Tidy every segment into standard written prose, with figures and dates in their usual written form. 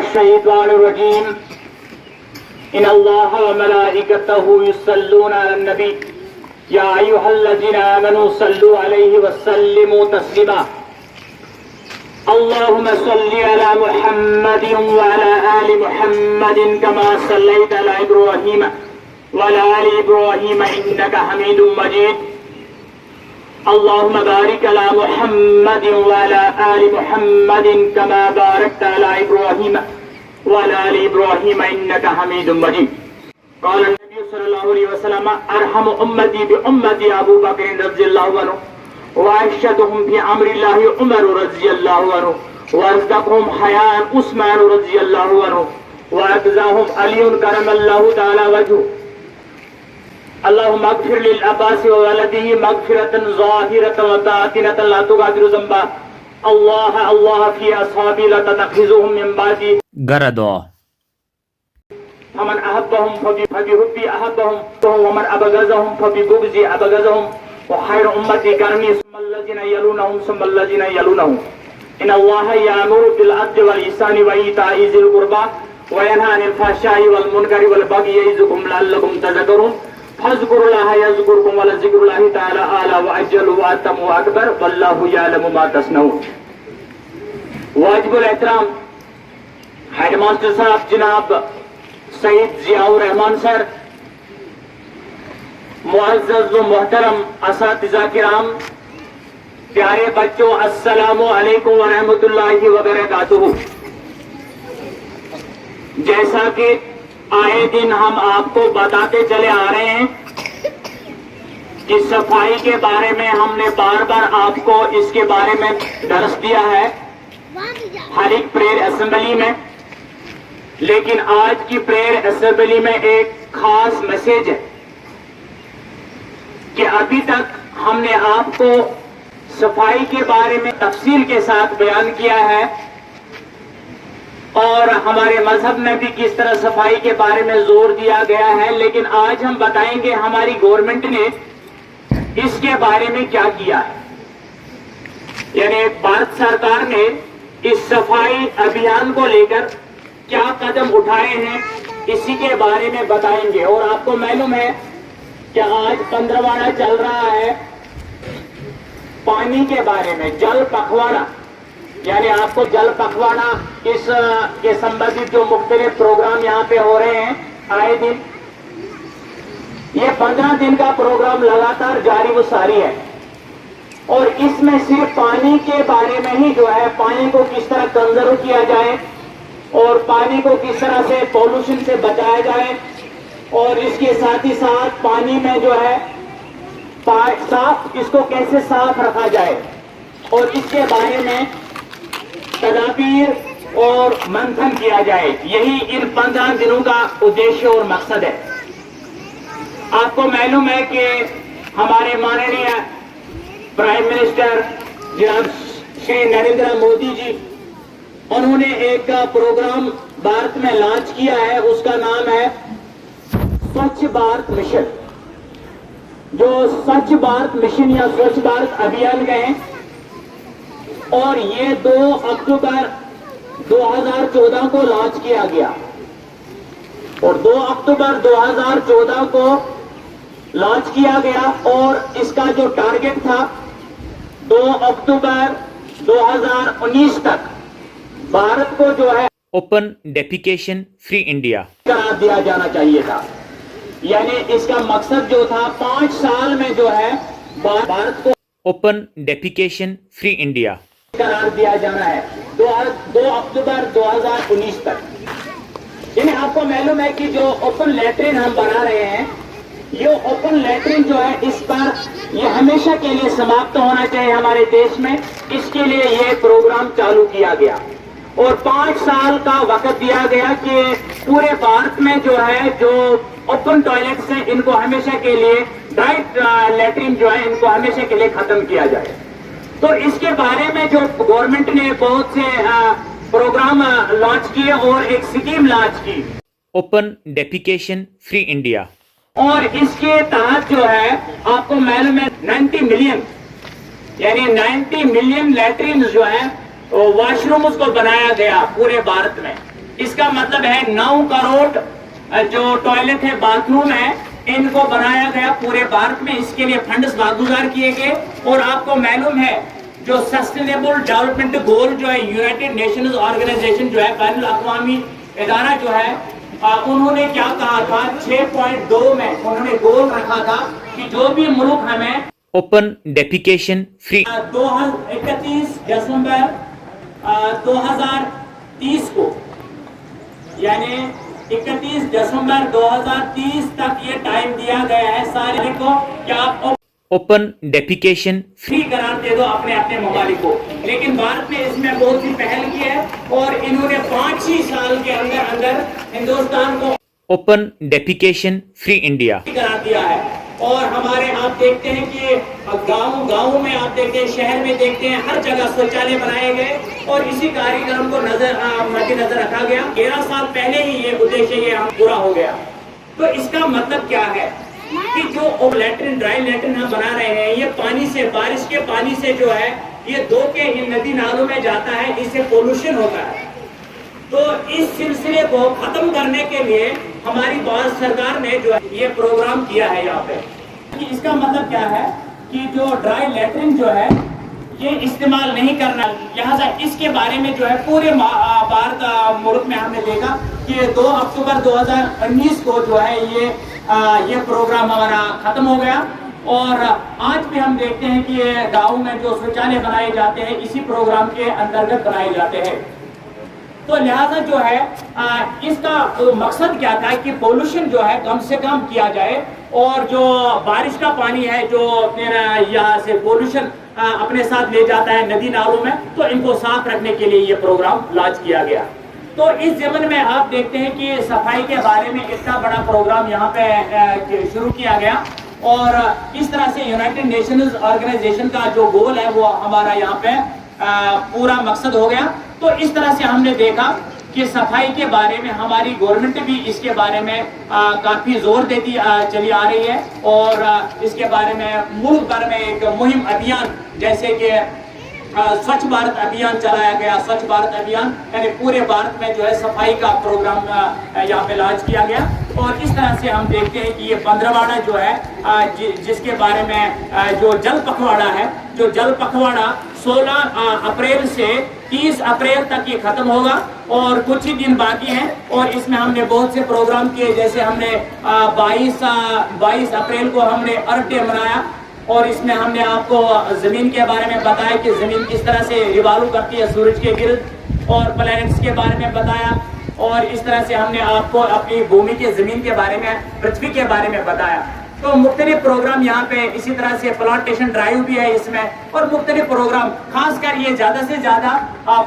الشيطان الرجيم إن الله وملائكته يصلون على النبي يا أيها الذين آمنوا صلوا عليه وسلموا تسليما اللهم صل على محمد وعلى آل محمد كما صليت على إبراهيم وعلى آل إبراهيم إنك حميد مجيد اللهم بارك على محمد وعلى آل محمد كما باركت على إبراهيم وعلى آل إبراهيم إنك حميد مجيد قال النبي صلى الله عليه وسلم أرحم أمتي بأمتي أبو بكر رضي الله عنه وأشهدهم في أمر الله عمر رضي الله عنه وأصدقهم حياء عثمان رضي الله عنه وأجزاهم علي كرم الله تعالى وجهه اللهم اغفر للعباس وولده مغفرة ظاهرة وباطنة لا تغادر ذنبا الله في أصحابي لا تتخذهم من بعدي غرضا فمن أحبهم فبحبي أحبهم ومن أبغضهم فببغضي أبغضهم وخير أمتي قرني ثم الذين يلونهم ثم الذين يلونهم إن الله يأمر بالعدل والإحسان وإيتاء ذي القربى وينهى عن الفحشاء والمنكر والبغي يعظكم لعلكم تذكرون فاذكروا الله يذكركم ولذكر الله تعالى أعلى وأجل وأتم وأكبر والله يعلم ما تصنعون. واجب الاحترام ہیڈ ماسٹر صاحب جناب سعید ضیاء الرحمان سر، معزز و محترم اساتذہ کرام، پیارے بچوں، السلام علیکم ورحمۃ اللہ وبرکاتہ. جیسا کہ آئے دن ہم آپ کو بتاتے چلے آ رہے ہیں کہ صفائی کے بارے میں ہم نے بار بار آپ کو اس کے بارے میں درس دیا ہے ہر ایک پریئر اسمبلی میں، لیکن آج کی پریئر اسمبلی میں ایک خاص میسج ہے کہ ابھی تک ہم نے آپ کو صفائی کے بارے میں تفصیل کے ساتھ بیان کیا ہے اور ہمارے مذہب میں بھی کس طرح صفائی کے بارے میں زور دیا گیا ہے، لیکن آج ہم بتائیں گے ہماری گورنمنٹ نے اس کے بارے میں کیا کیا ہے. یعنی بھارت سرکار نے اس صفائی ابھیان کو لے کر کیا قدم اٹھائے ہیں اسی کے بارے میں بتائیں گے. اور آپ کو معلوم ہے کہ آج 15واں چل رہا ہے پانی کے بارے میں، جل پکھواڑا، یعنی آپ کو جل پکھواڑا اس کے سمبندھت جو مختلف پروگرام یہاں پہ ہو رہے ہیں آئے دن، یہ 15 دن کا پروگرام لگاتار جاری و ساری ہے اور اس میں صرف پانی کے بارے میں ہی جو ہے پانی کو کس طرح کنزرو کیا جائے اور پانی کو کس طرح سے پولوشن سے بچایا جائے اور اس کے ساتھ ہی ساتھ پانی میں جو ہے صاف، اس کو کیسے صاف رکھا جائے اور اس کے بارے میں تدابیر اور منتھن کیا جائے. یہی ان 15 دنوں کا ادیشیہ اور مقصد ہے. آپ کو معلوم ہے کہ ہمارے ماننیہ پرائم منسٹر جناب شری نریندر مودی جی، انہوں نے ایک پروگرام بھارت میں لانچ کیا ہے، اس کا نام ہے سوچھ بھارت مشن. جو سوچھ بھارت مشن یا سوچھ بھارت ابھیان گئے اور یہ 2 اکتوبر 2014 کو لانچ کیا گیا اور 2 اکتوبر 2014 کو لانچ کیا گیا اور اس کا جو ٹارگٹ تھا 2 اکتوبر 2019 تک بھارت کو جو ہے اوپن ڈیفیکیشن فری انڈیا قرار دیا جانا چاہیے تھا. یعنی اس کا مقصد جو تھا 5 سال میں جو ہے بھارت کو اوپن ڈیفیکیشن فری انڈیا قرار دیا جانا ہے 2 اکتوبر 2019 تک. یعنی آپ کو معلوم ہے کہ جو اوپن لیٹرین ہم بنا رہے ہیں، یہ اوپن لیٹرین جو ہے اس پر یہ ہمیشہ کے لیے سماپت ہونا چاہیے ہمارے دیش میں. اس کے لیے یہ پروگرام چالو کیا گیا اور 5 سال کا وقت دیا گیا کہ پورے بھارت میں جو ہے جو اوپن ٹوائلٹس ہیں ان کو ہمیشہ کے لیے، ڈرائٹ لیٹرین جو ہے ان کو ہمیشہ کے لیے ختم کیا جائے. تو اس کے بارے میں جو گورنمنٹ نے بہت سے پروگرام لانچ کیے اور ایک اسکیم لانچ کی اوپن ڈیفیکیشن فری انڈیا، اور اس کے تحت جو ہے آپ کو معلوم ہے 90 ملین یعنی 90 ملین لیٹرین جو ہیں واش روم اس کو بنایا گیا پورے بھارت میں. اس کا مطلب ہے 9 کروڑ جو ٹوائلٹ ہے، باتھ روم ہے، ان کو بنایا گیا پورے بھارت میں. اس کے لیے فنڈز واگزار کیے گئے. اور آپ کو معلوم ہے جو سسٹینیبل ڈیولپمنٹ گول جو ہے یونائٹڈ نیشنز آرگنائزیشن جو ہے، بین الاقوامی ادارہ جو ہے، انہوں نے کیا کہا تھا 6.2 میں انہوں نے گول رکھا تھا کہ جو بھی ملک ہمیں اوپن ڈیفیکیشن فری 31 دسمبر 2030 کو، یعنی 31 دسمبر 2030 تک یہ ٹائم دیا گیا ہے سارے کو کہ آپ اوپن ڈیفیکیشن فری قرار دے دو اپنے اپنے ممالک کو. لیکن بھارت نے اس میں بہت سی پہل کی ہے اور انہوں نے 5 ہی سال کے اندر ہندوستان کو اوپن ڈیفیکیشن فری انڈیا قرار دیا ہے. اور ہمارے آپ دیکھتے ہیں کہ گاؤں میں آپ دیکھتے ہیں، شہر میں دیکھتے ہیں، ہر جگہ شوچالے بنائے گئے اور اسی کاریگروں کو مد نظر رکھا گیا. 13 سال پہلے ہی یہ ادیشیہ یہ پورا ہو گیا. تو اس کا مطلب کیا ہے کہ جو لیٹرن ڈرائی لیٹرن ہم بنا رہے ہیں، یہ پانی سے، بارش کے پانی سے جو ہے یہ دھو کے ان ندی نالوں میں جاتا ہے، اس سے پولوشن ہوتا ہے. تو اس سلسلے کو ختم کرنے کے لیے ہماری بھارت سرکار نے جو ہے یہ پروگرام کیا ہے یہاں پہ. اس کا مطلب کیا ہے کہ جو ڈرائی لیٹرن جو ہے یہ استعمال نہیں کرنا. لہٰذا اس کے بارے میں جو ہے پورے بھارت ملک میں ہم نے دیکھا کہ 2 اکتوبر 2019 کو جو ہے یہ پروگرام ہمارا ختم ہو گیا. اور آج بھی ہم دیکھتے ہیں کہ گاؤں میں جو شوچالے بنائے جاتے ہیں اسی پروگرام کے انترگت بنائے جاتے ہیں. تو لہذا جو ہے اس کا مقصد کیا تھا کہ پولوشن جو ہے کم سے کم کیا جائے اور جو بارش کا پانی ہے جو یہاں سے پولوشن اپنے ساتھ لے جاتا ہے ندی نالوں میں، تو ان کو صاف رکھنے کے لیے یہ پروگرام لانچ کیا گیا. تو اس ضمن میں آپ دیکھتے ہیں کہ صفائی کے بارے میں اتنا بڑا پروگرام یہاں پہ شروع کیا گیا اور اس طرح سے یونائٹڈ نیشنز آرگنائزیشن کا جو گول ہے وہ ہمارا یہاں پہ پورا مقصد ہو گیا. تو اس طرح سے ہم نے دیکھا کہ صفائی کے بارے میں ہماری گورنمنٹ بھی اس کے بارے میں کافی زور دیتی چلی آ رہی ہے اور اس کے بارے میں ملک بھر میں ایک مہم ابھیان جیسے کہ سوچھ بھارت ابھیان چلایا گیا. سوچھ بھارت ابھیان یعنی پورے بھارت میں جو ہے صفائی کا پروگرام یہاں پہ لانچ کیا گیا. اور اس طرح سے ہم دیکھتے ہیں کہ یہ پندرواڑا جو ہے جس کے بارے میں جو جل پکھواڑا ہے، جو جل پکھواڑا 16 اپریل سے 30 اپریل تک یہ ختم ہوگا اور کچھ ہی دن باقی ہیں. اور اس میں ہم نے بہت سے پروگرام کیے، جیسے ہم نے 22 اپریل کو ہم نے ارتھ ڈے منایا اور اس میں ہم نے آپ کو زمین کے بارے میں بتایا کہ زمین کس طرح سے ریوالو کرتی ہے سورج کے گرد، اور پلانٹس کے بارے میں بتایا. اور اس طرح سے ہم نے آپ کو اپنی بھومی کے زمین کے بارے میں، پرتھوی کے بارے میں بتایا. تو مختلف پروگرام یہاں پہ، اسی طرح سے پلانٹیشن ڈرائیو بھی ہے اس میں، اور مختلف پروگرام، خاص کر یہ زیادہ سے زیادہ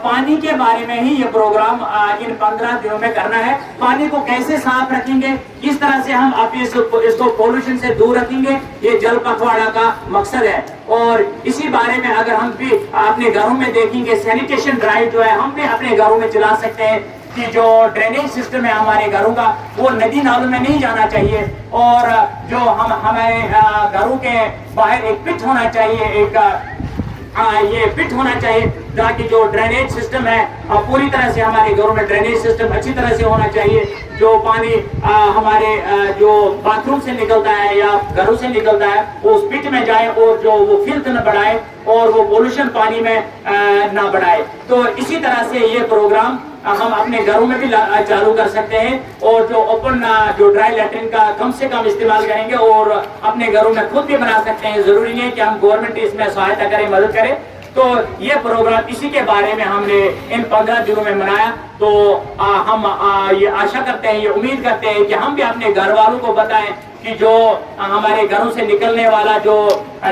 پانی کے بارے میں ہی یہ پروگرام ان 15 دنوں میں کرنا ہے. پانی کو کیسے صاف رکھیں گے، کس طرح سے ہم اس کو پولوشن سے دور رکھیں گے، یہ جل پکھواڑا کا مقصد ہے. اور اسی بارے میں اگر ہم بھی اپنے گھروں میں دیکھیں گے، سینیٹیشن ڈرائیو جو ہے ہم بھی اپنے گھروں میں چلا سکتے ہیں کہ جو ڈرینیج سسٹم ہے ہمارے گھروں کا وہ ندی نالوں میں نہیں جانا چاہیے. اور جو ہمارے گھروں کے باہر ایک پٹ ہونا چاہیے، یہ پٹ ہونا چاہیے تاکہ جو ڈرینیج سسٹم ہے پوری طرح سے ہمارے گھروں میں ڈرینیج سسٹم اچھی طرح سے ہونا چاہیے. جو پانی ہمارے جو باتھ روم سے نکلتا ہے یا گھروں سے نکلتا ہے وہ اس پٹ میں جائے اور جو وہ فلتھ نہ بڑھائے اور وہ پولوشن پانی میں نہ بڑھائے. تو اسی طرح سے یہ پروگرام ہم اپنے گھروں میں بھی چالو کر سکتے ہیں اور جو اوپن جو ڈرائی لیٹرن کا کم سے کم استعمال کریں گے اور اپنے گھروں میں خود بھی بنا سکتے ہیں. ضروری نہیں ہے کہ ہم گورنمنٹ اس میں سہایتا کرے، مدد کرے. تو یہ پروگرام اسی کے بارے میں ہم نے ان 15 دنوں میں منایا. تو ہم یہ آشا کرتے ہیں، یہ امید کرتے ہیں کہ ہم بھی اپنے گھر والوں کو بتائیں کہ جو ہمارے گھروں سے نکلنے والا جو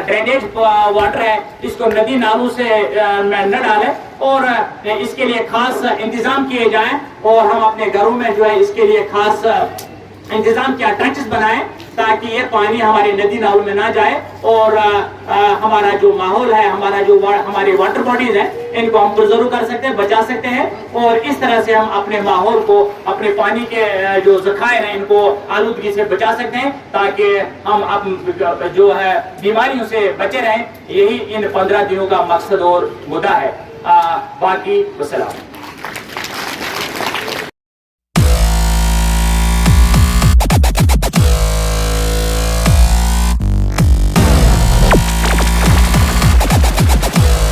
ڈرینیج واٹر ہے اس کو ندی نالوں سے نہ ڈالیں اور اس کے لیے خاص انتظام کیے جائیں. اور ہم اپنے گھروں میں جو ہے اس کے لیے خاص انتظام کیا ٹنچز بنائیں تاکہ یہ پانی ہمارے ندی نالوں میں نہ جائے اور ہمارا جو ماحول ہے، ہماری واٹر باڈیز ہیں ان کو ہم پرزرو کر سکتے ہیں، بچا سکتے ہیں. اور اس طرح سے ہم اپنے ماحول کو، اپنے پانی کے جو ذخائر ہیں ان کو آلودگی سے بچا سکتے ہیں تاکہ ہم جو ہے بیماریوں سے بچے رہیں. یہی ان 15 دنوں کا مقصد اور مدعا ہے. باقی والسلام.